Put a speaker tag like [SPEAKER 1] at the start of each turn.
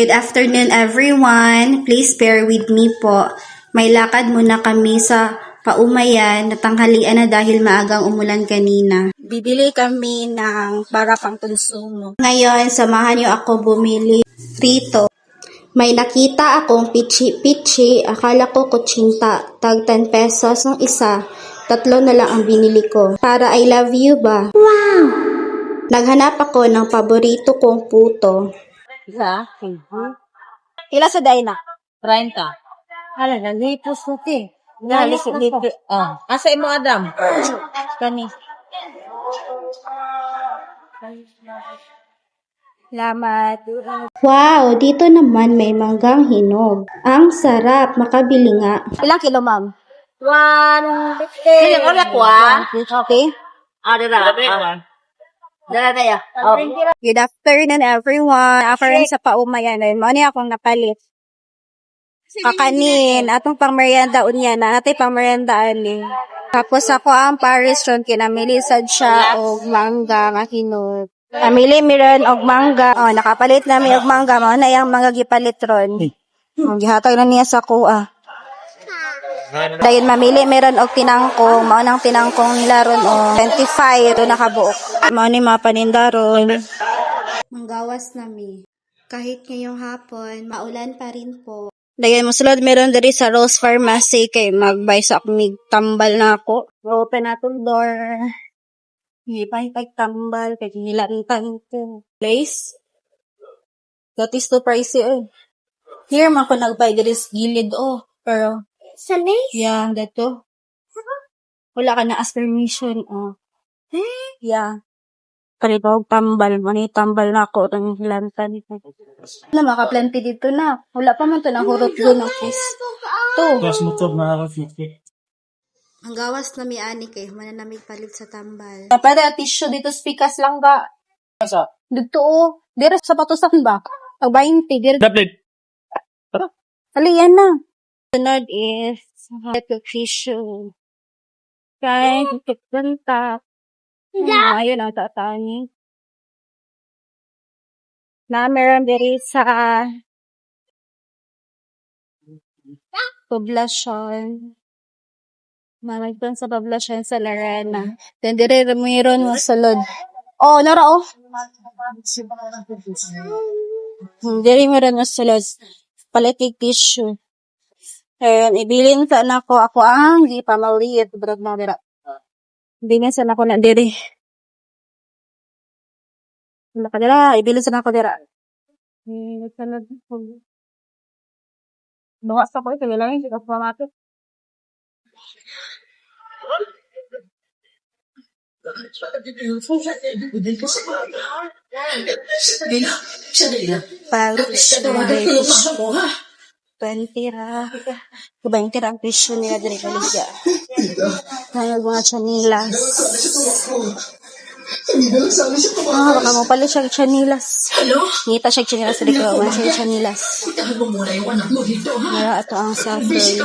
[SPEAKER 1] Good afternoon everyone. Please bear with me po. May lakad muna kami sa Paumayan. Natanghalian na dahil maagang umulan kanina. Bibili kami ng para pang konsumo. Ngayon, samahan niyo ako bumili rito. May nakita akong pichi-pichi. Akala ko kutsinta. Tag 10 pesos ang isa. 3 na lang ang binili ko. Para I love you ba? Wow! Naghanap ako ng paborito kong puto.
[SPEAKER 2] Isa? Ila sa Dayna? 30. Hala, nalipos natin. Nalipos. Asa mo, Adam? Kani.
[SPEAKER 1] Salamat. Wow, dito naman may manggang hinog. Ang sarap, makabili nga.
[SPEAKER 2] Ilang kilo, ma'am? 150. Ilang oras ko, Okay. Dala tayo.
[SPEAKER 1] Good afternoon everyone. Ako rin sa Paumayan. Mani akong napalit. Kakanin. Atong pang merienda unya na. Natay pang merienda ani. Tapos ako ang Paris ron kinamili sad siya og mangga nga hinog. Namili mi ron og mangga. Oh, nakapalit na mi og mangga. Mao na yang mga gipalit ron. Gihatag na niya sa kuha. Dayon mamili meron og tinangkong, mao nang tinangkong nila ron o 25 ro nakabuok. Mao ni mga paninda ron. Manggawas nami. Kahit ngayong hapon, maulan pa rin po. Dayon mosulod meron diri sa Rose Pharmacy kay magbay sa mig tambal na ako. Open na tong door. Hipay tambal kay nilantan ko. Place. That is too pricey eh. Here man ko nagbay diri sa gilid pero
[SPEAKER 2] Sa Lace?
[SPEAKER 1] yeah, dato. Wala ka na ask permission, Yeah. Palibawag tambal. Mani tambal na ako. Itong hilantan. Wala, makaplanti dito na. Wala pa man to na hurot doon ang kiss. To.
[SPEAKER 3] Tapos motor na ako 50.
[SPEAKER 1] Ang gawas na mi ani kay mananamig palit sa tambal.
[SPEAKER 2] Pwede tissue dito spikas lang ga.
[SPEAKER 3] Asa?
[SPEAKER 2] Dito dire sa patusan ba? Pag 20 dire.
[SPEAKER 3] Dapat.
[SPEAKER 1] Aliyan na. Sunod is tissue. Kaya, kikanta. Ayun ang tatani. Na meron diri sa poblasyon. Mamagpan sa poblasyon sa Larena. Then diri meron mo sulod. Oh, nara oh. Diri meron mo sulod. Palitig tissue. Ayun, ibilin sa nako ako ang di pa maliit brad na dira. Ibilin sa nako na diri. Wala ka dira, ibilin sa nako dira. Nagsanad ko. Bawas ako ito, lang hindi ka pamato. Bantira. Bantira ang presyo nila diri kaligya. Nayag mga chanilas. Baka mo pala siya chanilas. Ngita siya chanilas diri ka mga siya chanilas. Mara ato ang saffron.